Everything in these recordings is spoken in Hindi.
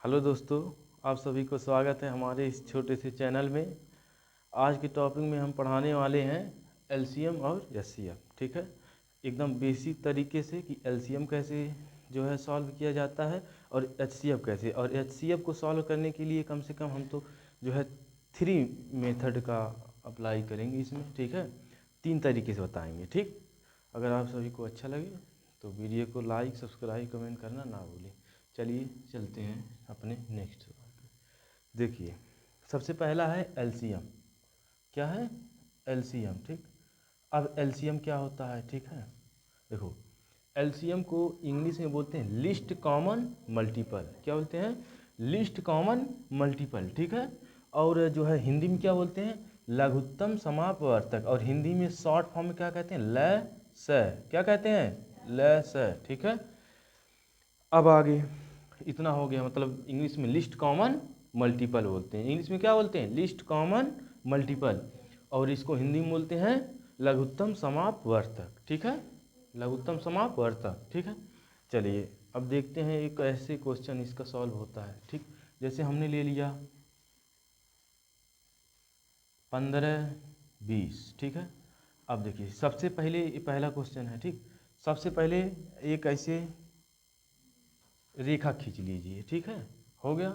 हेलो दोस्तों, आप सभी को स्वागत है हमारे इस छोटे से चैनल में। आज के टॉपिक में हम पढ़ाने वाले हैं एलसीएम और एचसीएफ। ठीक है, एकदम बेसिक तरीके से कि एलसीएम कैसे जो है सॉल्व किया जाता है और एचसीएफ कैसे। और एचसीएफ को सॉल्व करने के लिए कम से कम हम तो जो है 3 मेथड का अप्लाई करेंगे इसमें। ठीक है, 3 तरीके से बताएंगे। ठीक, अगर आप सभी को अच्छा लगे तो वीडियो को लाइक, सब्सक्राइब, कमेंट करना ना भूलें। चलिए चलते हैं अपने नेक्स्ट सवाल पे। देखिए, सबसे पहला है एलसीएम। क्या है? एलसीएम। ठीक, अब एलसीएम क्या होता है? ठीक है, देखो, एलसीएम को इंग्लिश में बोलते हैं लिस्ट कॉमन मल्टीपल। क्या बोलते हैं? List common multiple. ठीक है, और जो है हिंदी में क्या बोलते हैं? लघुत्तम समापवर्तक। और हिंदी में शॉर्ट फॉर्म में क्या कहते हैं? ल स। क्या कहते हैं? ल स। ठीक है, अब आगे इतना हो गया। मतलब इंग्लिश में लिस्ट कॉमन मल्टीपल बोलते हैं। इंग्लिश में क्या बोलते हैं? List common multiple. और इसको हिंदी में बोलते हैं लघुत्तम समापवर्तक। ठीक है, लघुत्तम समापवर्तक। ठीक है, चलिए अब देखते हैं एक ऐसे क्वेश्चन इसका सॉल्व होता है। ठीक, जैसे हमने ले लिया 15, 20। ठीक है, अब देखिए सबसे पहले ये पहला क्वेश्चन है। ठीक, सबसे पहले एक ऐसे रेखा खींच लीजिए। ठीक है, हो गया।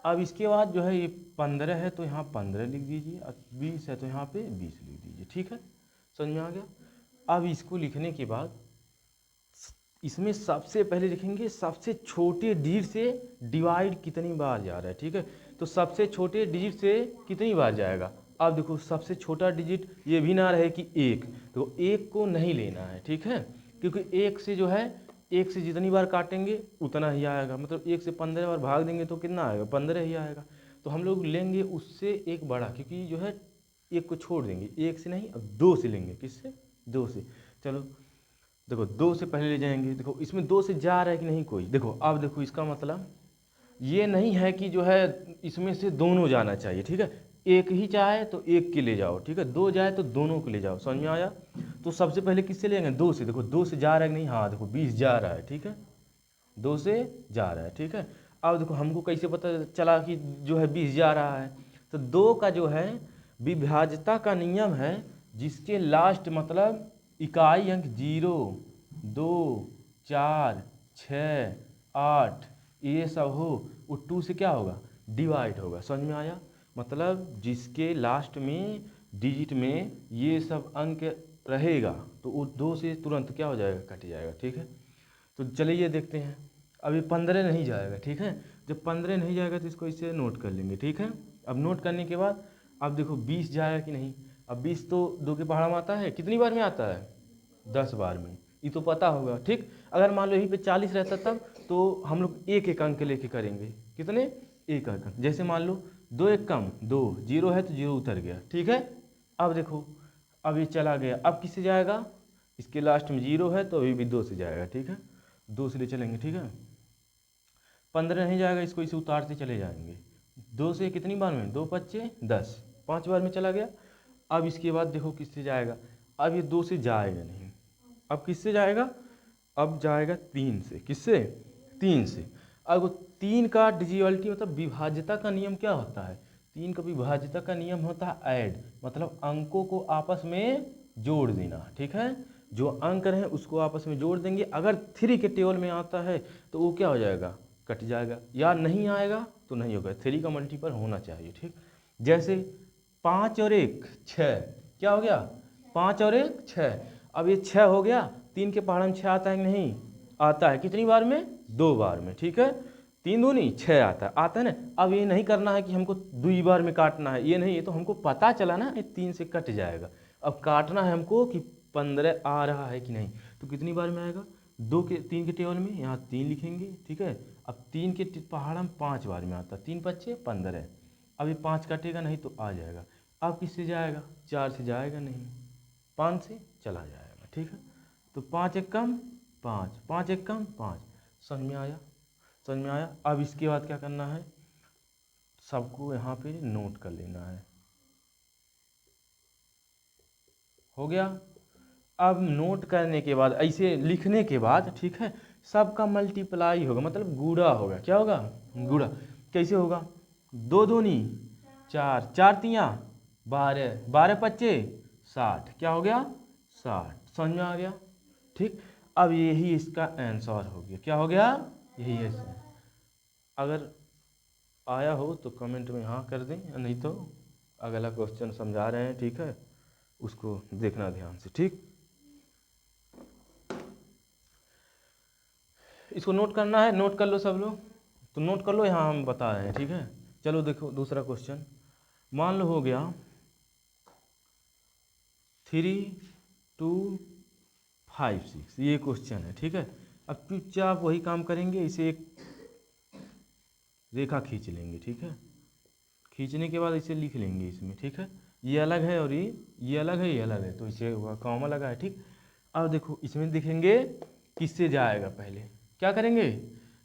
अब इसके बाद जो है ये 15 है तो यहाँ 15 लिख दीजिए, और 20 है तो यहाँ पे 20 लिख दीजिए। ठीक है, समझ में आ गया। अब इसको लिखने के बाद इसमें सबसे पहले लिखेंगे सबसे छोटे डिजिट से डिवाइड कितनी बार जा रहा है। ठीक है, तो सबसे छोटे डिजिट से कितनी बार जाएगा। अब देखो सबसे छोटा डिजिट ये भी ना रहे कि एक, तो एक को नहीं लेना है। ठीक है, क्योंकि एक से जो है, एक से जितनी बार काटेंगे उतना ही आएगा। मतलब एक से 15 बार भाग देंगे तो कितना आएगा? 15 ही आएगा। तो हम लोग लेंगे उससे एक बड़ा, क्योंकि जो है एक को छोड़ देंगे। एक से नहीं, अब 2 से लेंगे। किससे? 2 से। चलो देखो, 2 से पहले ले जाएंगे। देखो इसमें 2 से जा रहा है कि नहीं कोई? देखो अब देखो, इसका मतलब ये नहीं है कि जो है इसमें से दोनों जाना चाहिए। ठीक है, एक ही चाहे तो एक के ले जाओ। ठीक है, 2 जाए तो दोनों के ले जाओ। समझ में आया? तो सबसे पहले किससे लेंगे? 2 से। देखो 2 से जा रहा है कि नहीं? हाँ देखो 20 जा रहा है। ठीक है, 2 से जा रहा है। ठीक है, अब देखो हमको कैसे पता चला कि जो है 20 जा रहा है? तो 2 का जो है विभाज्यता का नियम है, जिसके लास्ट मतलब इकाई अंक 0, 2, 4, 6, 8 ये सब हो, वो 2 से क्या होगा? डिवाइड होगा। समझ में आया? मतलब जिसके लास्ट में डिजिट में ये सब अंक रहेगा तो वो 2 से तुरंत क्या हो जाएगा? कट जाएगा। ठीक है, तो चलिए ये देखते हैं। अभी 15 नहीं जाएगा। ठीक है, जब 15 नहीं जाएगा तो इसको इसे नोट कर लेंगे। ठीक है, अब नोट करने के बाद अब देखो 20 जाएगा कि नहीं। अब 20 तो 2 के पहाड़ा में आता है, कितनी बार में आता है? 10 बार में। ये तो पता होगा। ठीक, अगर मान लो यहीं पे 40 रहता तब तो हम लोग एक एक अंक लेके करेंगे। कितने? एक अंक। जैसे मान लो 2 एक कम 2, 0 है तो 0 उतर गया। ठीक है, अब देखो अब ये चला गया। अब किससे जाएगा? इसके लास्ट में 0 है तो अभी भी 2 से जाएगा। ठीक है, 2 से ले चलेंगे। ठीक है, 15 नहीं जाएगा, इसको इसे उतारते चले जाएंगे। 2 से कितनी बार में? 2 पच्चे 10, 5 बार में चला गया। अब इसके बाद देखो किससे जाएगा? अब ये 2 से जाएगा नहीं। अब किससे जाएगा? अब जाएगा 3 से। किससे? 3 से। अब वो 3 का डिजिवलिटी मतलब विभाज्यता का नियम क्या होता है? 3 का विभाज्यता का नियम होता है ऐड, मतलब अंकों को आपस में जोड़ देना। ठीक है, जो अंक रहे उसको आपस में जोड़ देंगे। अगर 3 के टेबल में आता है तो वो क्या हो जाएगा? कट जाएगा। या नहीं आएगा तो नहीं होगा। 3 का मल्टीपल होना चाहिए। ठीक, जैसे 5 और 1 6। क्या हो गया? 5 और 1 6। अब ये 6 हो गया। 3 के पहाड़ में 6 आता है कि नहीं? आता है। कितनी बार में? 2 बार में। ठीक है, 3 दूनी 6 आता है ना। अब ये नहीं करना है कि हमको 2 बार में काटना है, ये नहीं। ये तो हमको पता चला ना, ये 3 से कट जाएगा। अब काटना है हमको कि 15 आ रहा है कि नहीं। तो कितनी बार में आएगा? 3 के टेबल में यहाँ 3 लिखेंगे। ठीक है, अब 3 के पहाड़ में 5 बार में आता है। 3 पच्चे 15। अब ये 5 कटेगा नहीं तो आ जाएगा। अब किससे जाएगा? 4 से जाएगा नहीं, 5 से चला जाएगा। ठीक है, तो 5 एक कम 5, 5 एक कम 5। समझ में आया? समझ में आया? अब इसके बाद क्या करना है? सबको यहाँ पे नोट कर लेना है। हो गया? अब नोट करने के बाद, ऐसे लिखने के बाद, ठीक है, सबका मल्टीप्लाई होगा, मतलब गुणा होगा। क्या होगा? गुणा। कैसे होगा? 2 दूनी 4, 4 तियाँ 12, 12 पच्चे 60। क्या हो गया? 60। समझ में आ गया? ठीक। अब यही इसका आंसर हो गया। क्या हो गया? यही है। अगर आया हो तो कमेंट में हाँ कर दें, नहीं तो अगला क्वेश्चन समझा रहे हैं, ठीक है, उसको देखना ध्यान से। ठीक, इसको नोट करना है, नोट कर लो सब लोग, तो नोट कर लो, यहाँ हम बता रहे हैं। ठीक है, चलो देखो दूसरा क्वेश्चन। मान लो हो गया 3, 2, 5, 6, ये क्वेश्चन है। ठीक है, अब चुपचाप वही काम करेंगे, इसे एक रेखा खींच लेंगे। ठीक है, खींचने के बाद इसे लिख लेंगे इसमें। ठीक है, ये अलग है और ये अलग है, ये अलग है, तो इसे कॉमा लगा है। ठीक, अब देखो इसमें देखेंगे किससे जाएगा। पहले क्या करेंगे?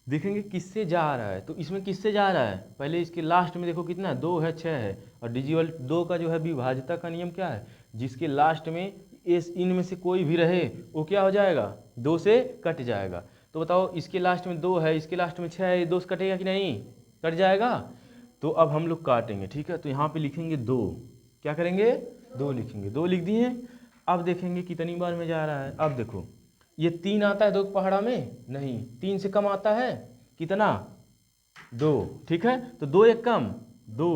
देखेंगे किससे जा रहा है, तो इसमें किससे जा रहा है। पहले इसके लास्ट में देखो कितना, 2 है, 6 है, और डिजिटल 2 का जो है विभाज्यता का नियम क्या है, जिसके लास्ट में इनमें से कोई भी रहे वो क्या हो जाएगा? 2 से कट जाएगा। तो बताओ, इसके लास्ट में 2 है, इसके लास्ट में 6 है, ये 2 से कटेगा कि नहीं? कट जाएगा। तो अब हम लोग काटेंगे। ठीक है, तो यहाँ पे लिखेंगे 2। क्या करेंगे? 2 लिखेंगे। 2 लिख दिए। अब देखेंगे कितनी बार में जा रहा है। अब देखो ये 3 आता है 2 पहाड़ा में, नहीं, 3 से कम आता है कितना? 2। ठीक है, तो 2 एक कम 2।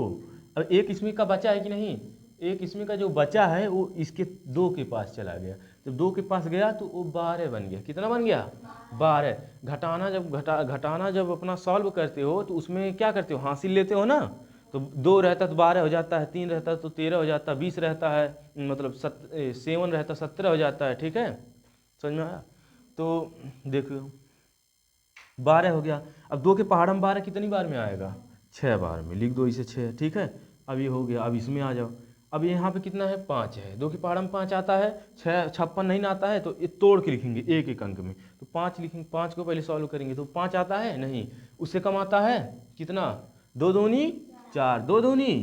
अब एक इसमें का बचा है कि नहीं? एक इसमें का जो बचा है वो इसके 2 के पास चला गया। जब 2 के पास गया तो वो 12 बन गया। कितना बन गया? 12। घटाना जब अपना सॉल्व करते हो तो उसमें क्या करते हो? हासिल लेते हो ना। तो 2 रहता तो 12 हो जाता है, 3 रहता तो 13 हो जाता है, 20 रहता है मतलब 7 रहता 17 हो जाता है। ठीक है, समझ में आया? तो देखो 12 हो गया। अब 2 के पहाड़ में 12 कितनी बार में आएगा? 6 बार में। लिख दो इसे 6। ठीक है, अब ये हो गया। अब इसमें आ जाओ। अब यहाँ पे कितना है? 5 है। 2 के पहाड़ में 5 आता है, 6 56 नहीं ना आता है, तो ये तोड़ के लिखेंगे एक एक अंक में। तो 5 लिखेंगे, 5 को पहले सॉल्व करेंगे तो 5 आता है नहीं, उससे कम आता है कितना? 2 दूनी 4, 2 दूनी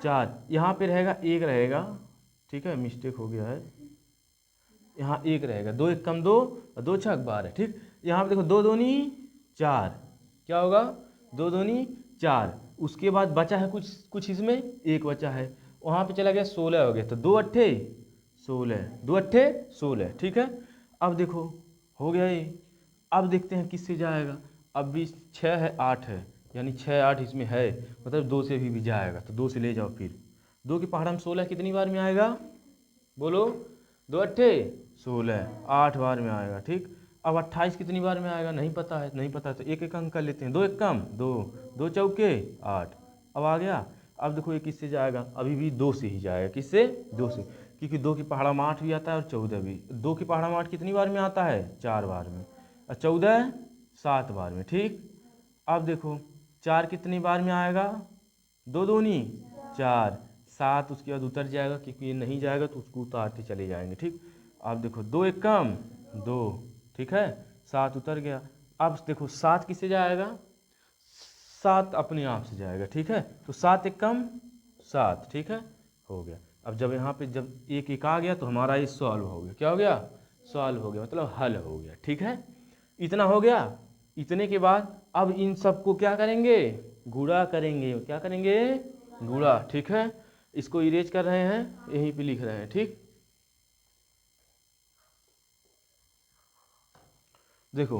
4। यहाँ पे रहेगा 1 रहेगा। ठीक है, मिस्टेक हो गया है, यहाँ 1 रहेगा। 2 एक कम 2, और 2 छक 12। ठीक, यहाँ पे देखो 2 दूनी 4। क्या होगा? 2 दूनी 4। उसके बाद बचा है कुछ कुछ, इसमें 1 बचा है, वहाँ पे चला गया 16 हो गया। तो 2 अट्ठे 16, 2 अट्ठे 16। ठीक है, अब देखो हो गया ये। अब देखते हैं किससे जाएगा। अब भी 6 है 8 है, यानी 6 8 इसमें है, मतलब 2 से भी जाएगा। तो 2 से ले जाओ फिर। 2 की पहाड़ में 16 कितनी बार में आएगा? बोलो। 2 अट्ठे 16, 8 बार में आएगा। ठीक, अब 28 कितनी बार में आएगा? नहीं पता है, नहीं पता है तो एक एक अंक कर लेते हैं। 2 एक कम 2, 2 चौके 8। अब आ गया। अब देखो ये किससे जाएगा? अभी भी 2 से ही जाएगा। किससे? 2 से, क्योंकि 2 की पहाड़ा में 8 भी आता है और 14 भी। 2 की पहाड़ा में 8 कितनी बार में आता है? 4 बार में, और 14 7 बार में। ठीक, अब देखो 4 कितनी बार में आएगा? 2 दूनी 4, 7 उसके बाद उतर जाएगा, क्योंकि ये नहीं जाएगा तो उसको उतारते चले जाएंगे। ठीक, अब देखो 2 एक कम 2। ठीक है, 7 उतर गया। अब देखो 7 किससे जाएगा? 7 अपने आप से जाएगा। ठीक है, तो 7 एक कम 7। ठीक है, हो गया। अब जब यहाँ पे जब एक एक आ गया तो हमारा ये सॉल्व हो गया। क्या हो गया? सॉल्व हो गया, मतलब हल हो गया। ठीक है, इतना हो गया। इतने के बाद अब इन सबको क्या करेंगे? गुणा करेंगे। क्या करेंगे? गुणा। ठीक है, इसको इरेज कर रहे हैं, यहीं पे लिख रहे हैं। ठीक, देखो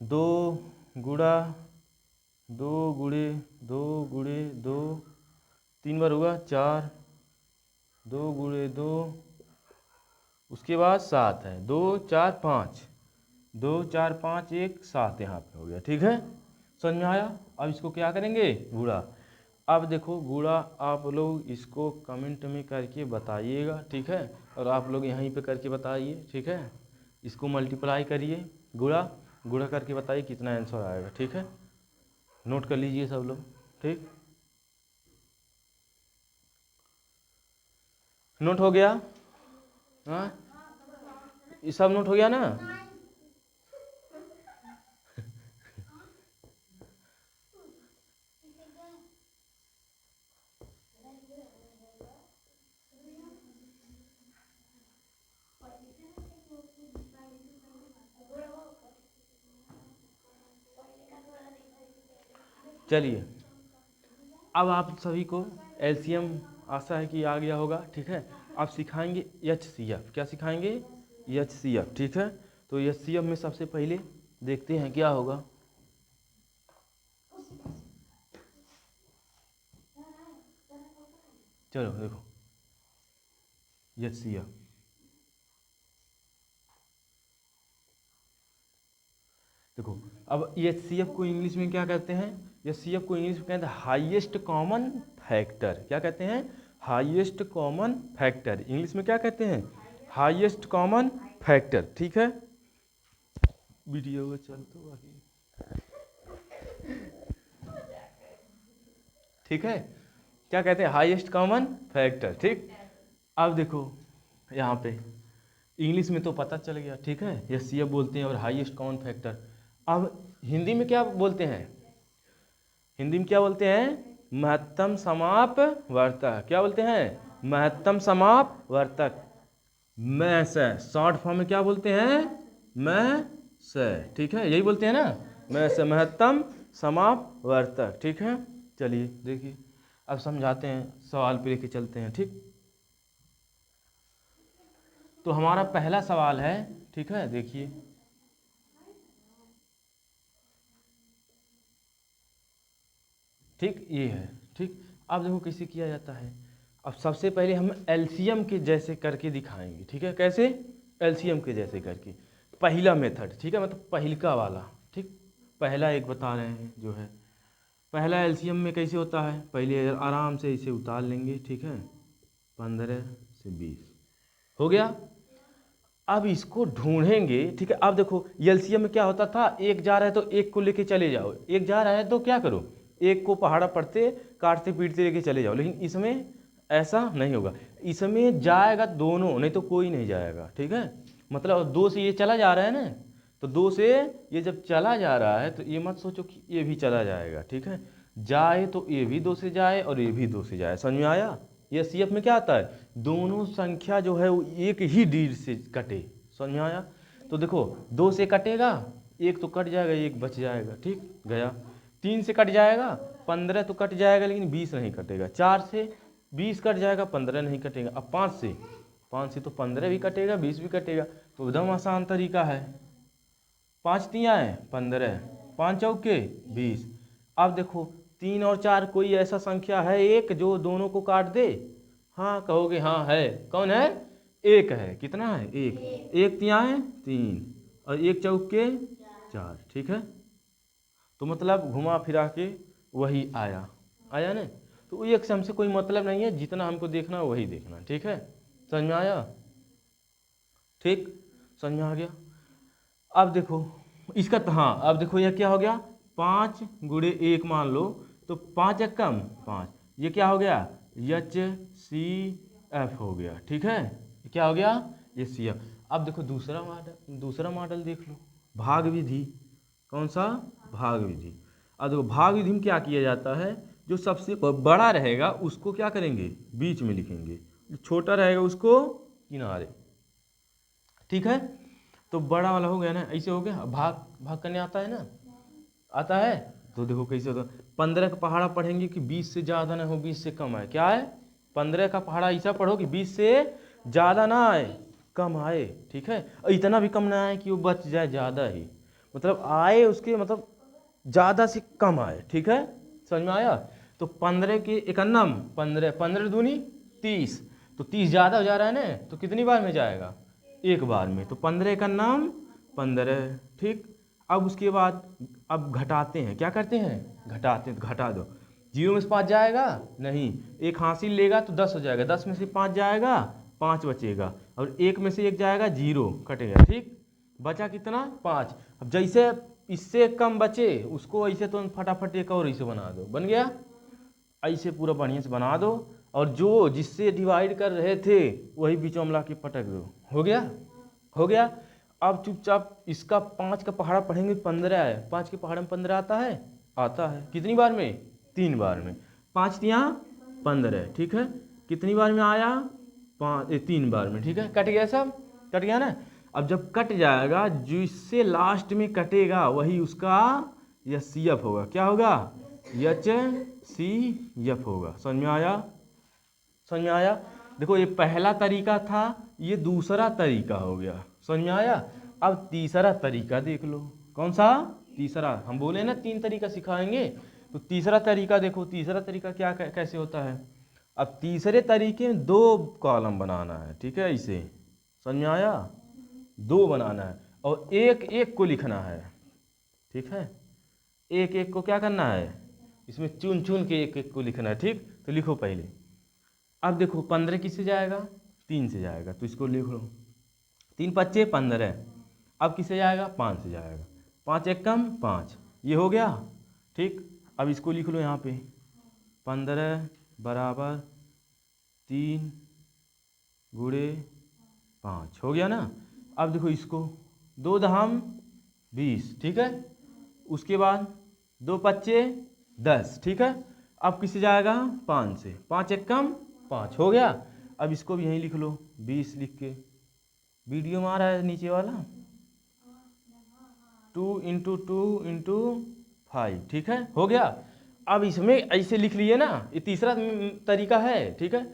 2 गुणा 2 गुणे 2 गुणे 2, 3 बार हुआ 4, 2 गुणे 2, उसके बाद 7 है, 2 4 5, 2 4 5 1 7 यहाँ पे हो गया। ठीक है, समझ में आया? अब इसको क्या करेंगे? गुणा। अब देखो गुणा आप लोग इसको कमेंट में करके बताइएगा। ठीक है, और आप लोग यहीं पे करके बताइए। ठीक है, इसको मल्टीप्लाई करिए, गुणा गुणा करके बताइए कितना आंसर आएगा। ठीक है, नोट कर लीजिए सब लोग। ठीक, नोट हो गया? हाँ, ये सब नोट हो गया ना? चलिए अब आप सभी को एलसीएम आशा है कि आ गया होगा, ठीक है। आप सिखाएंगे HCF, क्या सिखाएंगे? HCF, ठीक है। तो HCF में सबसे पहले देखते हैं क्या होगा। चलो देखो HCF, देखो अब HCF को इंग्लिश में क्या कहते हैं? HCF को इंग्लिश में कहते हैं हाईएस्ट कॉमन फैक्टर। क्या कहते हैं? Highest common factor. इंग्लिश में क्या कहते हैं? हाईएस्ट कॉमन फैक्टर, ठीक है। वीडियो चल तो आगे, ठीक है। क्या कहते हैं? हाईएस्ट कॉमन फैक्टर, ठीक। अब देखो यहाँ पे इंग्लिश में तो पता चल गया, ठीक है, HCF बोलते हैं और हाईएस्ट कॉमन फैक्टर। अब हिंदी में क्या बोलते हैं? हिंदी में क्या बोलते हैं? महत्तम समापवर्तक। क्या बोलते हैं? महत्तम समापवर्तक। मैं से शॉर्ट फॉर्म में क्या बोलते हैं? मैं से, ठीक है, यही बोलते हैं ना, मैं से महत्तम समापवर्तक, ठीक है। चलिए देखिए अब समझाते हैं, सवाल पे लेके चलते हैं, ठीक। तो हमारा पहला सवाल है, ठीक है, देखिए ठीक, ये है, ठीक। अब देखो कैसे किया जाता है। अब सबसे पहले हम एलसीएम के जैसे करके दिखाएंगे, ठीक है। कैसे? एलसीएम के जैसे करके, पहला मेथड, ठीक है, मतलब पहिलका वाला, ठीक। पहला एक बता रहे हैं जो है, पहला एलसीएम में कैसे होता है, पहले आराम से इसे उतार लेंगे, ठीक है। 15 से 20 हो गया। अब इसको ढूंढेंगे, ठीक है। अब देखो एलसीएम में क्या होता था, एक जा रहा है तो एक को लेके चले जाओ, एक जा रहा है तो क्या करो, एक को पहाड़ा पढ़ते काटते पीटते लेके चले जाओ। लेकिन इसमें ऐसा नहीं होगा, इसमें जाएगा दोनों, नहीं तो कोई नहीं जाएगा, ठीक है। मतलब 2 से ये चला जा रहा है ना, तो 2 से ये जब चला जा रहा है तो ये मत सोचो कि ये भी चला जाएगा, ठीक है। जाए तो ये भी 2 से जाए और ये भी 2 से जाए, समझ में आया? ये सीएफ में क्या आता है, दोनों संख्या जो है वो एक ही डीड से कटे, समझ में आया? तो देखो 2 से कटेगा, एक तो कट जाएगा, एक बच जाएगा, ठीक गया। 3 से कट जाएगा, 15 तो कट जाएगा लेकिन 20 नहीं कटेगा। 4 से 20 कट जाएगा, 15 नहीं कटेगा। अब 5 से तो 15 भी कटेगा, 20 भी कटेगा। तो एकदम आसान तरीका है, 5 तियाँ हैं 15, 5 चौके 20। अब देखो 3 और 4 कोई ऐसा संख्या है एक जो दोनों को काट दे? हाँ कहोगे हाँ है, कौन है? एक है। कितना है? एक तियाँ है 3 और एक चौके 4, ठीक है। तो मतलब घुमा फिरा के वही आया ना। तो एक से हमसे कोई मतलब नहीं है, जितना हमको देखना वही देखना, ठीक है। समझ में आया? ठीक, समझ में आ गया। अब देखो इसका तो हाँ, अब देखो यह क्या हो गया, 5 गुणे 1 मान लो तो 5 एक कम 5, ये क्या हो गया, HCF हो गया, ठीक है। ये क्या हो गया? HCF। अब देखो दूसरा मॉडल देख लो, भाग विधि। कौन सा? भाग विधि। अब देखो भाग विधि में क्या किया जाता है, जो सबसे बड़ा रहेगा उसको क्या करेंगे, बीच में लिखेंगे, जो छोटा रहेगा उसको किनारे, ठीक है। तो बड़ा वाला हो गया ना, ऐसे हो गया। भाग भाग करने आता है ना, आता है। तो देखो कैसे होता है, 15 का पहाड़ा पढ़ेंगे कि 20 से ज़्यादा ना हो 20 से कम आए, क्या है, 15 का पहाड़ा ऐसा पढ़ो कि 20 से ज़्यादा ना आए, कम आए, ठीक है। और इतना भी कम ना आए कि वो बच जाए ज़्यादा ही, मतलब आए उसके मतलब ज़्यादा से कम आए, ठीक है। समझ में आया? तो 15 के एकन्नम 15, 15 दूनी 30, तो 30 ज़्यादा हो जा रहा है ना, तो कितनी बार में जाएगा, एक बार में। तो 15 का नाम 15, ठीक। अब उसके बाद अब घटाते हैं, क्या करते हैं, घटाते हैं। तो घटा दो, 0 में से 5 जाएगा नहीं, एक हासिल लेगा तो 10 हो जाएगा, 10 में से 5 जाएगा 5 बचेगा, और 1 में से 1 जाएगा 0 कटेगा, ठीक। बचा कितना, 5। अब जैसे इससे कम बचे उसको ऐसे तो फटाफट एक और ऐसे बना दो, बन गया। ऐसे पूरा बढ़िया से बना दो, और जो जिससे डिवाइड कर रहे थे वही बीचों में ला के पटक दो, हो गया, हो गया। अब चुपचाप इसका 5 का पहाड़ा पढ़ेंगे, 15 है, 5 के पहाड़े में 15 आता है, आता है कितनी बार में, 3 बार में। 5 तियाँ 15, ठीक है। कितनी बार में आया, 3 बार में, ठीक है। कट गया, सब कट गया ना। अब जब कट जाएगा, जिससे लास्ट में कटेगा वही उसका HCF होगा, क्या होगा, HCF होगा। समझ में आया? समझ में आया? देखो ये पहला तरीका था, ये दूसरा तरीका हो गया। समझ में आया? अब तीसरा तरीका देख लो। कौन सा? तीसरा। हम बोले ना 3 तरीका सिखाएंगे, तो तीसरा तरीका देखो। तीसरा तरीका क्या कैसे होता है? अब तीसरे तरीके में 2 कॉलम बनाना है, ठीक है? इसे समझ में आया? 2 बनाना है और एक एक को लिखना है, ठीक है? एक एक को क्या करना है? इसमें चुन चुन के एक एक को लिखना है, ठीक? तो लिखो पहले। अब देखो 15 किससे जाएगा? 3 से जाएगा, तो इसको लिख लो। 3 पच्चे 15। अब किससे जाएगा? 5 से जाएगा। 5 एक कम 5, ये हो गया, ठीक? अब इसको लिख लो यहाँ पे। 15 बराबर 3 गुणे 5 हो गया ना? अब देखो इसको 2 दहम 20, ठीक है? उसके बाद 2 पच्चे 10, ठीक है? अब किससे जाएगा? 5 से। 5 एक कम 5 हो गया। अब इसको भी यहीं लिख लो 20 लिख के। वीडियो में आ रहा है नीचे वाला? 2 इंटू 2 इंटू 5, ठीक है? हो गया। अब इसमें ऐसे लिख लिए ना, ये तीसरा तरीका है, ठीक है?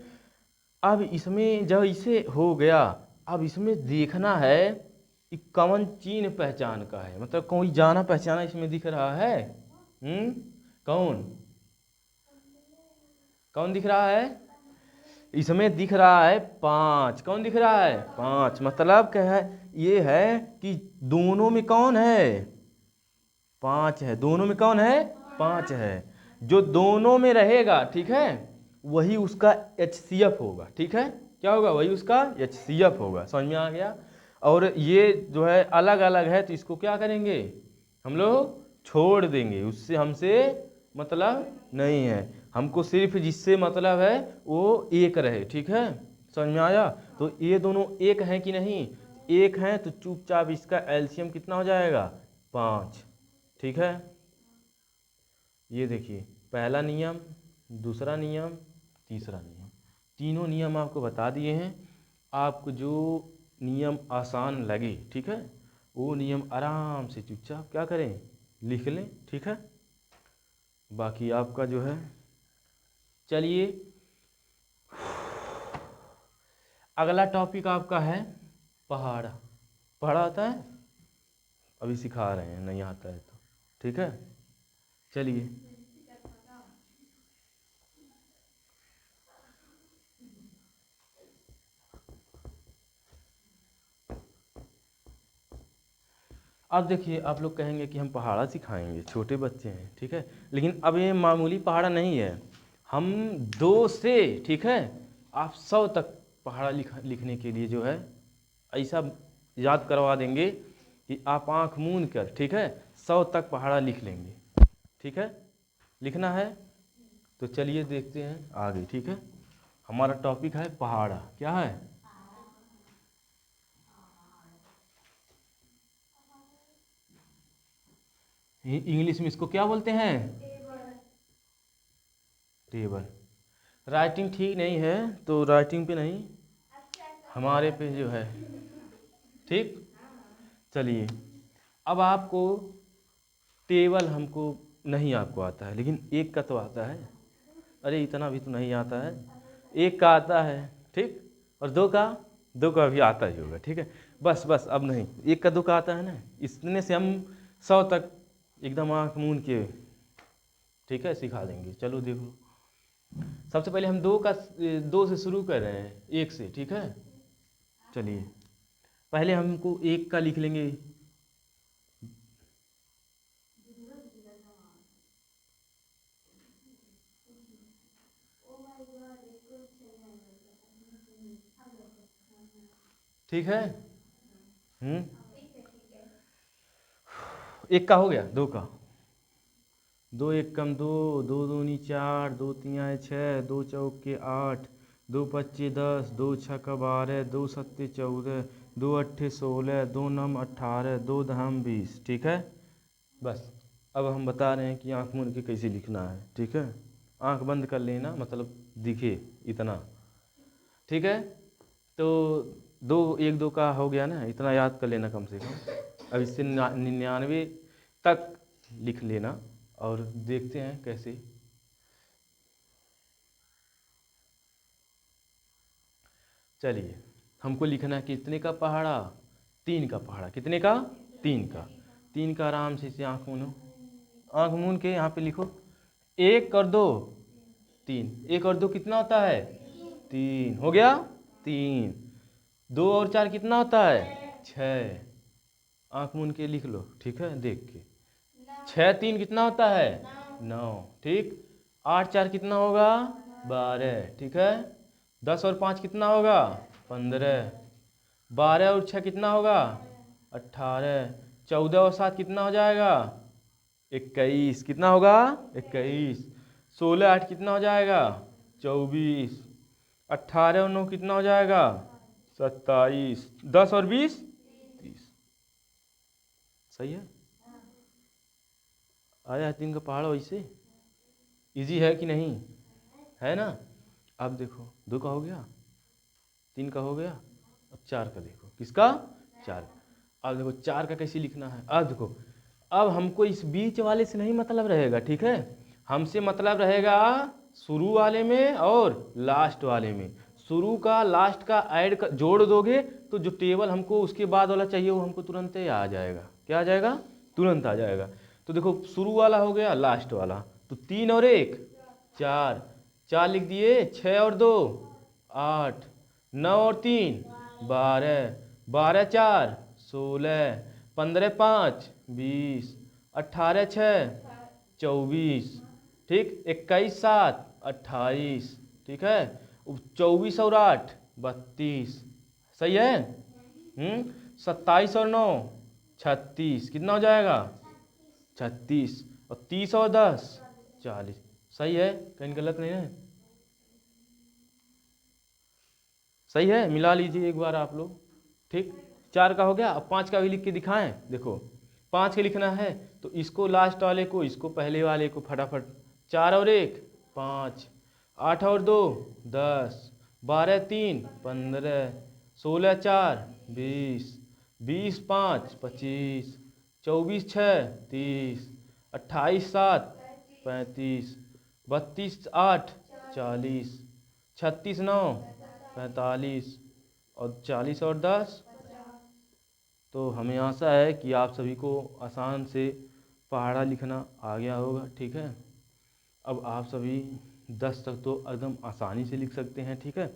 अब इसमें जब इसे हो गया, अब इसमें देखना है कि कौन चिन्ह पहचान का है, मतलब कोई जाना पहचाना इसमें दिख रहा है। कौन कौन दिख रहा है? इसमें दिख रहा है 5। कौन दिख रहा है? 5। मतलब क्या है? ये है कि दोनों में कौन है? 5 है। दोनों में कौन है? 5 है। जो दोनों में रहेगा, ठीक है, वही उसका HCF होगा, ठीक है? क्या होगा? वही उसका HCF होगा। समझ में आ गया? और ये जो है अलग अलग है, तो इसको क्या करेंगे हम लोग? छोड़ देंगे। उससे हमसे मतलब नहीं है, हमको सिर्फ जिससे मतलब है वो एक रहे, ठीक है? समझ में आया? तो ये दोनों एक हैं कि नहीं? एक हैं, तो चुपचाप इसका एलसीएम कितना हो जाएगा? 5, ठीक है? ये देखिए, पहला नियम, दूसरा नियम, तीसरा नियम, तीनों नियम आपको बता दिए हैं। आपको जो नियम आसान लगे, ठीक है, वो नियम आराम से चुपचाप क्या करें? लिख लें, ठीक है? बाकी आपका जो है, चलिए अगला टॉपिक आपका है पहाड़। पहाड़ आता है? अभी सिखा रहे हैं, नहीं आता है तो, ठीक है? चलिए अब देखिए, आप लोग कहेंगे कि हम पहाड़ा सिखाएंगे, छोटे बच्चे हैं, ठीक है? लेकिन अब ये मामूली पहाड़ा नहीं है। हम 2 से, ठीक है, आप 100 तक पहाड़ा लिखने के लिए जो है ऐसा याद करवा देंगे कि आप आँख मूंद कर, ठीक है, 100 तक पहाड़ा लिख लेंगे, ठीक है? लिखना है तो चलिए देखते हैं आगे, ठीक है? हमारा टॉपिक है पहाड़ा। क्या है? इंग्लिश में इसको क्या बोलते हैं? टेबल। राइटिंग ठीक नहीं है तो राइटिंग पे नहीं, हमारे पे जो है, ठीक? चलिए, अब आपको टेबल हमको नहीं आपको आता है, लेकिन एक का तो आता है। अरे इतना भी तो नहीं आता है। एक का आता है, ठीक? और दो का भी आता ही होगा, ठीक है? बस बस, अब नहीं, एक का 2 का आता है ना, इतने से हम 100 तक एकदम आँख मूंद के, ठीक है, सिखा देंगे। चलो देखो, सबसे पहले हम 2 से शुरू कर रहे हैं, 1 से, ठीक है? चलिए पहले हमको 1 का लिख लेंगे। ठीक है? 1 का हो गया। 2 का, 2 एक कम 2, 2 दूनी 4, 2 तिहाई 6, 2 चौके 8, 2 पच्चे 10, 2 छक्का 12, 2 सत्ते 14, 2 अट्ठे 16, 2 नम 18, 2 दहम 20, ठीक है? बस अब हम बता रहे हैं कि आँख मूंद के कैसे लिखना है, ठीक है? आँख बंद कर लेना, मतलब दिखे इतना, ठीक है? तो 1 2 का हो गया ना, इतना याद कर लेना कम से कम। अब इससे 99 तक लिख लेना, और देखते हैं कैसे। चलिए, हमको लिखना है कितने का पहाड़ा, 3 का पहाड़ा। कितने का? 3 का। 3 का आराम से इसे आँख मूनो, आँख मून के यहाँ पे लिखो। 1 और 2 3, 1 और 2 कितना होता है? 3 हो गया। 3, 2 और 4 कितना होता है? 6। आँख मून के लिख लो, ठीक है, देख के। 6 3 कितना होता है? 9। ठीक। 8 4 कितना होगा? 12। ठीक है। 10 और 5 कितना होगा? 15। 12 और 6 कितना होगा? 18। 14 और 7 कितना हो जाएगा? 21। कितना होगा? 21। 16 8 कितना हो जाएगा? 24। 18 और 9 कितना हो जाएगा? 27। 10 और 20 30। सही है। आया है 3 का पहाड़ वैसे। इजी है कि नहीं? है ना। अब देखो 2 का हो गया, 3 का हो गया, अब 4 का देखो। किसका? 4। अब देखो 4 का कैसे लिखना है। अब देखो, अब हमको इस बीच वाले से नहीं मतलब रहेगा, ठीक है। हमसे मतलब रहेगा शुरू वाले में और लास्ट वाले में। शुरू का लास्ट का ऐड जोड़ दोगे तो जो टेबल हमको उसके बाद वाला चाहिए वो हमको तुरंत ही आ जाएगा। क्या आ जाएगा? तुरंत आ जाएगा। तो देखो शुरू वाला हो गया, लास्ट वाला, तो 3 और 1 4, 4 लिख दिए। 6 और 2 8, 9 और 3 12, 12 4 16, 15 5 20, 18 6 24। ठीक। 21 7 28। ठीक है। 24 और 8 32। सही है। 27 और 9 36। कितना हो जाएगा? 36। और 30 और 10 40। सही है, कहीं गलत नहीं है। सही है, मिला लीजिए एक बार आप लोग। ठीक। 4 का हो गया। अब 5 का भी लिख के दिखाएं। देखो 5 के लिखना है तो इसको लास्ट वाले को, इसको पहले वाले को फटाफट। 4 और 1 5, 8 और 2 10, 12 3 15, 16 4 20, 20 5 25, 24 6 30, 28 7 35, 32 8 40, 36 9 45, और 40 और 10। तो हमें आशा है कि आप सभी को आसान से पहाड़ा लिखना आ गया होगा, ठीक है। अब आप सभी 10 तक तो एकदम आसानी से लिख सकते हैं, ठीक है।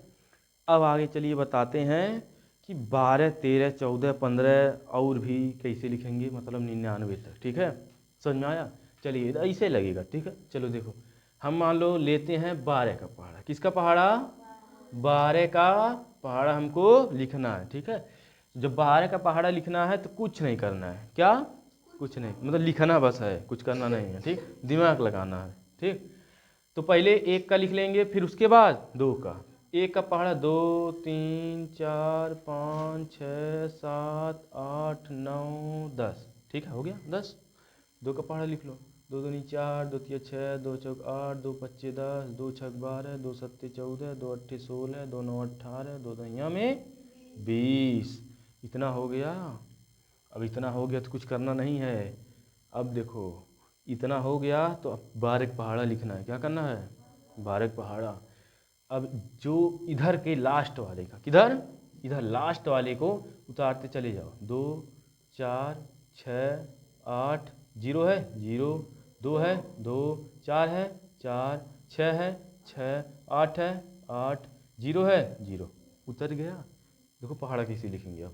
अब आगे चलिए बताते हैं कि 12 13 14 15 और भी कैसे लिखेंगे, मतलब 99 तक, ठीक है। समझ में आया? चलिए ऐसे लगेगा, ठीक है। चलो देखो, हम मान लो लेते हैं 12 का पहाड़ा। किसका पहाड़ा? 12 का पहाड़ा हमको लिखना है, ठीक है। जब 12 का पहाड़ा लिखना है तो कुछ नहीं करना है। क्या? कुछ नहीं, मतलब लिखना बस है, कुछ करना नहीं है, ठीक। दिमाग लगाना है, ठीक। तो पहले 1 का लिख लेंगे, फिर उसके बाद 2 का। 1 का पहाड़ा 2 3 4 5 6 7 8 9 10। ठीक है, हो गया 10। 2 का पहाड़ा लिख लो। 2 दूनी 4, 2 तिया 6, 2 चौक 8, 2 पच्चे 10, 2 छक 12, 2 सत्ते 14, 2 अट्ठे 16, 2 नौ 18, 2 दहिया में 20। इतना हो गया। अब इतना हो गया तो कुछ करना नहीं है। अब देखो इतना हो गया तो अब 12 का पहाड़ा लिखना है। क्या करना है? 12 का पहाड़ा। अब जो इधर के लास्ट वाले का, किधर? इधर लास्ट वाले को उतारते चले जाओ। 2 4 6 8, 0 है 0, 2 है 2, 4 है 4, 6 है 6, 8 है 8, 0 है 0। उतर गया। देखो पहाड़ा कैसे लिखेंगे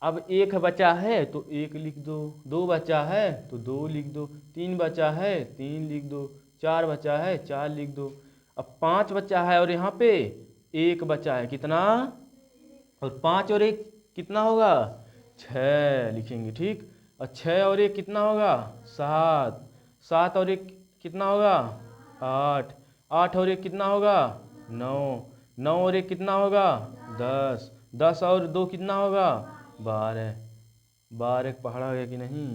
अब 1 बचा है तो 1 लिख दो, 2 बचा है तो 2 लिख दो, 3 बचा है 3 लिख दो, 4 बचा है 4 लिख दो। अब 5 बचा है और यहाँ पे 1 बचा है। कितना? और 5 और 1 कितना होगा? 6 लिखेंगे, ठीक। और 6 और 1 कितना होगा? 7। 7 और 1 कितना होगा? 8। 8 और 1 कितना होगा? 9। 9 और 1 कितना होगा? 10। 10 और 2 कितना होगा? 12। 12 एक पहाड़ा गया कि नहीं?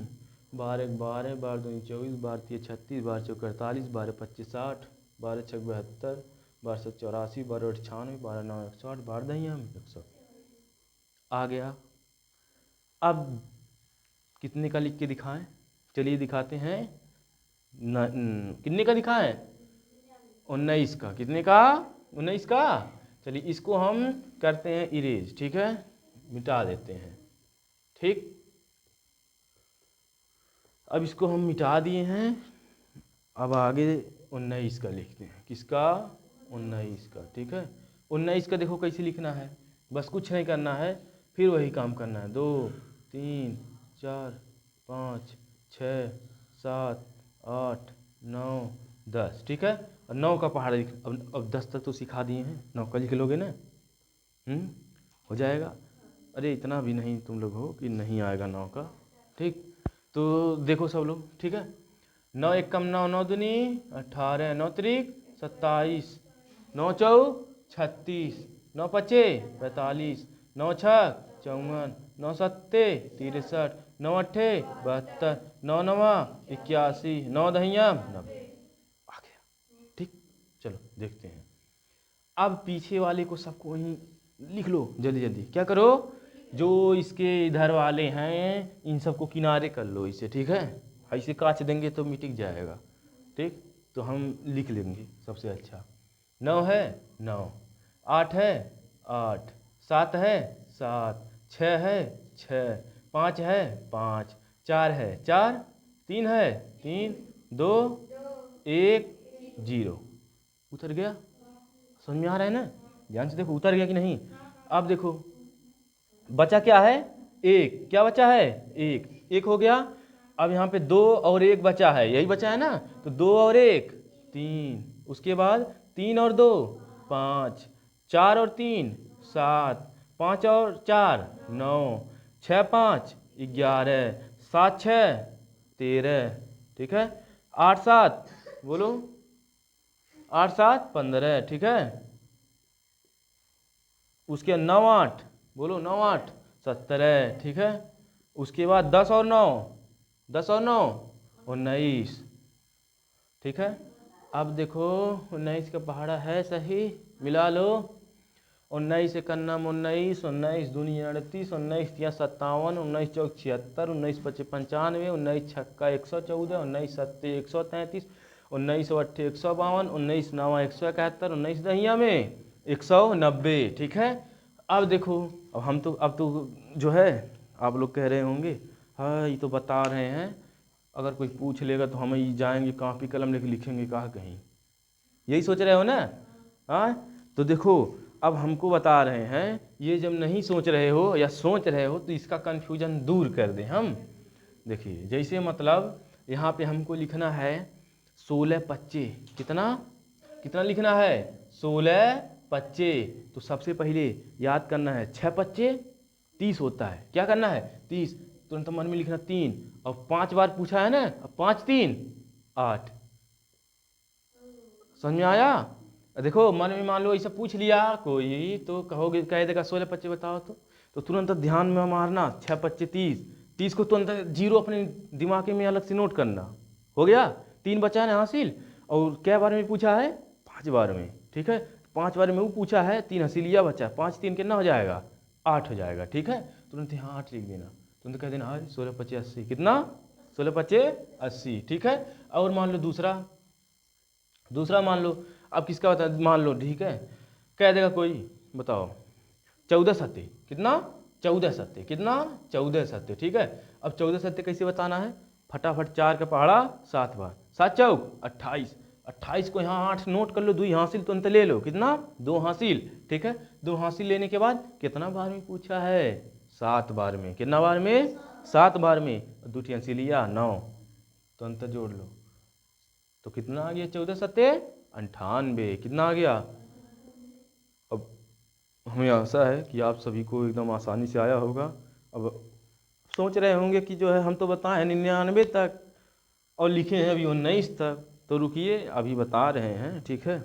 12 एक 12, 12 दूनी 24, 12 तिया 36, 12 चौक 48, 12 पच्चीस 60, 12 छक 72, 12 सौ 84, 12 आठ 96, 12 नौ 160, 12 दहिया में 100। आ गया। अब कितने का लिख के दिखाएं? चलिए दिखाते हैं। कितने का लिखा है? 19 का। कितने का? 19 का। चलिए इसको हम करते हैं इरेज, ठीक है, मिटा देते हैं। ठीक, अब इसको हम मिटा दिए हैं। अब आगे 19 का लिखते हैं। किसका? 19 का। ठीक है, 19 का देखो कैसे लिखना है, बस कुछ नहीं करना है, फिर वही काम करना है। 2 3 4 5 6 7 8 9 10। ठीक है, और 9 का पहाड़ा लिख। अब 10 तक तो सिखा दिए हैं, 9 का लिख लोगे ना? हो जाएगा। अरे इतना भी नहीं तुम लोग हो कि नहीं आएगा 9 का। ठीक, तो देखो सब लोग, ठीक है। 9 एकम 9, 9 दूनी 18, 9 त्रिक 27, 9 चौ 36, 9 पचे 45, 9 छक 54, 9 सत्ते 63, 9 अट्ठे 72, 9 नवा 81, 9 दहिया 90। आ गया। ठीक, चलो देखते हैं। अब पीछे वाले को सबको वहीं लिख लो, जल्दी जल्दी। क्या करो, जो इसके इधर वाले हैं इन सबको किनारे कर लो इसे, ठीक है। ऐसे काट देंगे तो मिट जाएगा। ठीक, तो हम लिख लेंगे सबसे अच्छा। 9 है 9, 8 है 8, 7 है 7, 6 है 6, 5 है 5, 4 है 4, 3 है 3, 2 1 0। उतर गया? समझ में आ रहा है ना? ध्यान से देखो उतर गया कि नहीं। अब देखो बचा क्या है? एक। क्या बचा है? एक। एक हो गया। अब यहाँ पे 2 और 1 बचा है, यही बचा है ना, तो 2 और 1 3, उसके बाद 3 और 2 5, 4 और 3 7, 5 और 4 9, 6 5 11, 7 6 13। ठीक है, 8 7 बोलो, 8 7 15। ठीक है, उसके 9 8 बोलो, 9 8 17। ठीक है, उसके बाद 10 और 9, 10 और 9 19। ठीक है, अब देखो 19 का पहाड़ा है सही, मिला लो। 19 एक अन्नम 19, 19 दूनी 38, 19 तिया 57, 19 चौक 76, 19 पचे 95, 19 छक्का 114, 19 सत्ते 133, 19 अट्ठे 152, 19 नवा 171, 19 दहिया में 190। ठीक है, अब देखो, अब तो जो है आप लोग कह रहे होंगे हाँ ये तो बता रहे हैं, अगर कोई पूछ लेगा तो हम ही जाएंगे कॉपी कलम लेके लिखेंगे कहाँ कहीं, यही सोच रहे हो ना? हाँ, तो देखो अब हमको बता रहे हैं, ये जब नहीं सोच रहे हो या सोच रहे हो तो इसका कन्फ्यूजन दूर कर दें हम। देखिए जैसे मतलब यहाँ पे हमको लिखना है 16 पच्चे। कितना कितना लिखना है? 16 पच्चे। तो सबसे पहले याद करना है 6 पच्चे 30 होता है। क्या करना है? 30। तुरंत मन में लिखना 3, और 5 बार पूछा है ना, 5 3 8। समझ में आया? देखो मन में मान लो ऐसा पूछ लिया कोई, तो कहोगे, कह देगा 16 पच्चे बताओ, तो तुरंत ध्यान में मारना 6 पच्चे 30। 30 को तुरंत 0 अपने दिमाग में अलग से नोट करना। हो गया? 3 बचा है हासिल। और क्या बार में पूछा है? 5 बार में। ठीक है, 5 बार में वो पूछा है, 3 हसीलिया बचा है, 5 3 कितना हो जाएगा? 8 हो जाएगा। ठीक है, तुरंत यहाँ 8 लिख देना, तुरंत कह देना 16 पच्चे 80। कितना? 16 पच्चे 80। ठीक है, और मान लो दूसरा मान लो। अब किसका बता, मान लो, ठीक है, कह देगा कोई, बताओ 14 सत्ते। कितना? 14 सत्ते। कितना? 14 सत्ते। ठीक है, अब 14 सत्ते कैसे बताना है? फटाफट 4 का पहाड़ा 7 बार, 7 चौक 28। 28 को यहाँ 8 नोट कर लो, 2 हासिल तो अंत ले लो। कितना? 2 हासिल। ठीक है, 2 हासिल लेने के बाद कितना बार में पूछा है? 7 बार में। कितना बार में? 7 बार में। 2 हासिल लिया 9, तो अंत जोड़ लो, तो कितना आ गया? 14 सत्ते 98। कितना आ गया? अब हमें आशा है कि आप सभी को एकदम आसानी से आया होगा। अब सोच रहे होंगे कि जो है हम तो बताएं 99 तक और लिखे हैं अभी 19 तक, तो रुकिए अभी बता रहे हैं। ठीक है,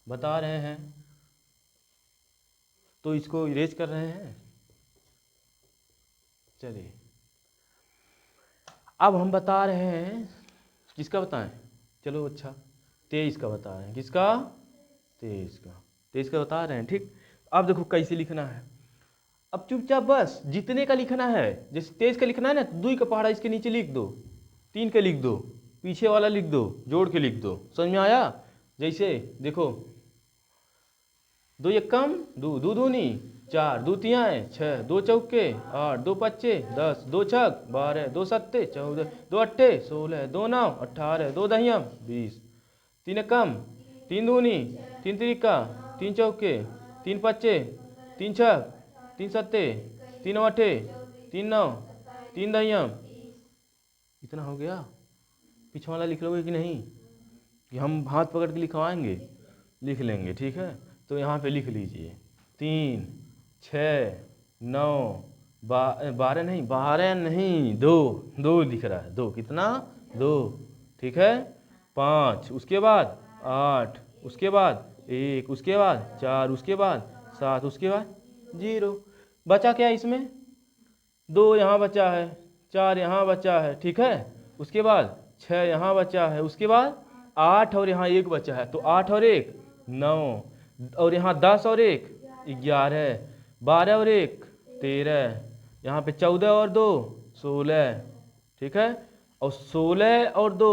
बता रहे हैं, तो इसको इरेज कर रहे हैं। चलिए अब हम बता रहे हैं, किसका बताएं? चलो अच्छा, 23 का बता रहे हैं। किसका? 23 का बता रहे हैं। ठीक, अब देखो कैसे लिखना है। अब चुपचाप बस जितने का लिखना है, जैसे 23 का लिखना है ना, तो 2 का पहाड़ा इसके नीचे लिख दो, 3 का लिख दो, पीछे वाला लिख दो, जोड़ के लिख दो। समझ में आया? जैसे देखो, 2 एकम 2, 2 दूनी 4, 2 तिहाई 6, 2 चौके 8, 2 पच्चे 10, 2 छक 12, 2 सत्ते 14, 2 अट्ठे 16, 2 नौ 18, 2 दहियम 20, 3 एकम 3 दूनी 3 तिरिका 3 चौके 3 पच्चे 3 छक 3 सत्ते 3 अट्ठे 3 नौ 3 दहियम। इतना हो गया। पीछे वाला लिख लोगे कि नहीं? कि हम हाथ पकड़ के लिखवाएंगे? लिख लेंगे, ठीक है। तो यहाँ पे लिख लीजिए 3 6 9 12 नहीं, 12 नहीं, 2 2 दिख रहा है, 2 कितना? 2, ठीक है। 5, उसके बाद 8, उसके बाद 1, उसके बाद 4, उसके बाद 7, उसके बाद 0। बचा क्या इसमें? 2 यहाँ बचा है, 4 यहाँ बचा है, ठीक है। उसके बाद 6 यहाँ बचा है, उसके बाद 8 और यहाँ 1 बचा है, तो 8 और 1 9, और यहाँ 10 और 1 11, 12 और 1 13, यहाँ पे 14 और 2 16, ठीक है। और 16 और 2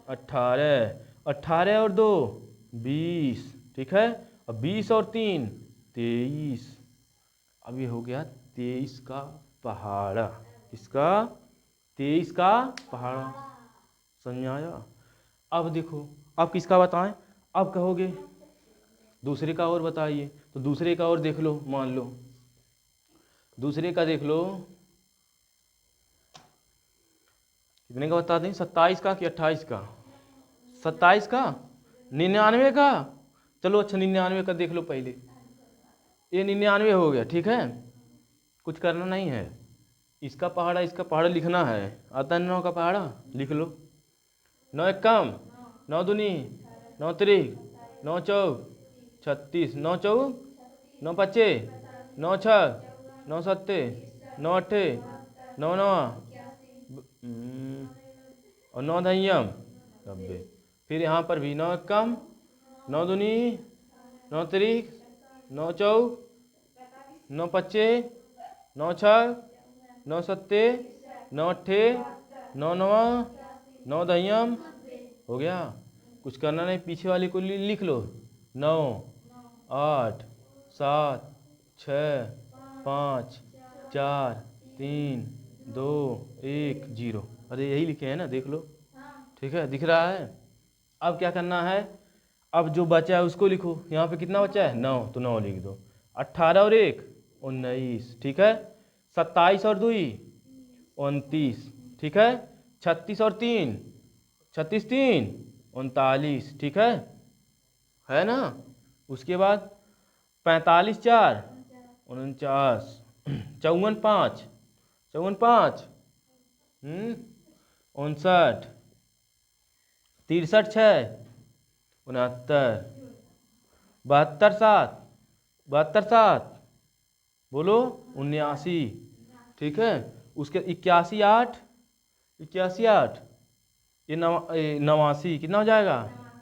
18, 18 और 2 20, ठीक है। और 20 और 3 23। अब ये हो गया 23 का पहाड़ा। इसका 23 का पहाड़ा। समझ में आया? अब देखो, अब किसका बताएं? अब कहोगे दूसरे का और बताइए, तो दूसरे का और देख लो। मान लो दूसरे का देख लो, कितने का बता दें? 27 का कि 28 का? 27 का? 99 का? चलो अच्छा 99 का देख लो पहले। ये 99 हो गया, ठीक है। कुछ करना नहीं है, इसका पहाड़ा इसका पहाड़ा लिखना है। आता है 9 का पहाड़ा? लिख लो। 9 एकम 9 दूनी 9 तिरिक 9 चौक 36, 9 चौक 9 पच्चे 9 छक 9 सत्ते 9 अट्ठे 9 नवा और 9 दहियम 90। फिर यहाँ पर भी 9 एकम 9 दूनी 9 तिरिक 9 चौक 9 पच्चे 9 छक 9 सत्ते 9 अट्ठे 9 नवा 9 दहियम। हो गया। कुछ करना नहीं, पीछे वाले को लिख लो। 9 8 7 6 5 4 3 2 1 0। अरे यही लिखे हैं ना, देख लो, ठीक है, दिख रहा है। अब क्या करना है? अब जो बचा है उसको लिखो। यहाँ पे कितना बचा है? 9, तो 9 लिख दो। 18 और 1 19, ठीक है। 27 और 2 29, ठीक है। 36 और 3 36 3 39, ठीक है ना। उसके बाद 45 4 49, 54 5 54 59, 63 6 69, 72 7 72 7 बोलो 79, ठीक है। उसके 81 8 81 8, ये 89, कितना हो जाएगा?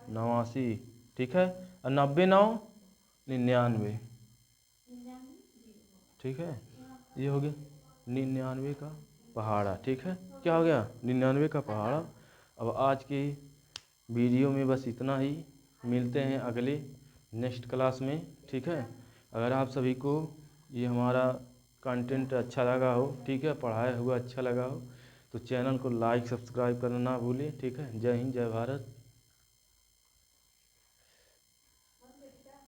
89, ठीक है। और 90 9 99, ठीक है। ये हो गया 99 का पहाड़ा, ठीक है। क्या हो गया? 99 का पहाड़ा। अब आज की वीडियो में बस इतना ही। मिलते हैं अगले नेक्स्ट क्लास में, ठीक है। अगर आप सभी को ये हमारा कंटेंट अच्छा लगा हो, ठीक है, पढ़ाया हुआ अच्छा लगा हो, तो चैनल को लाइक सब्सक्राइब करना ना भूलिए, ठीक है। जय हिंद, जय भारत।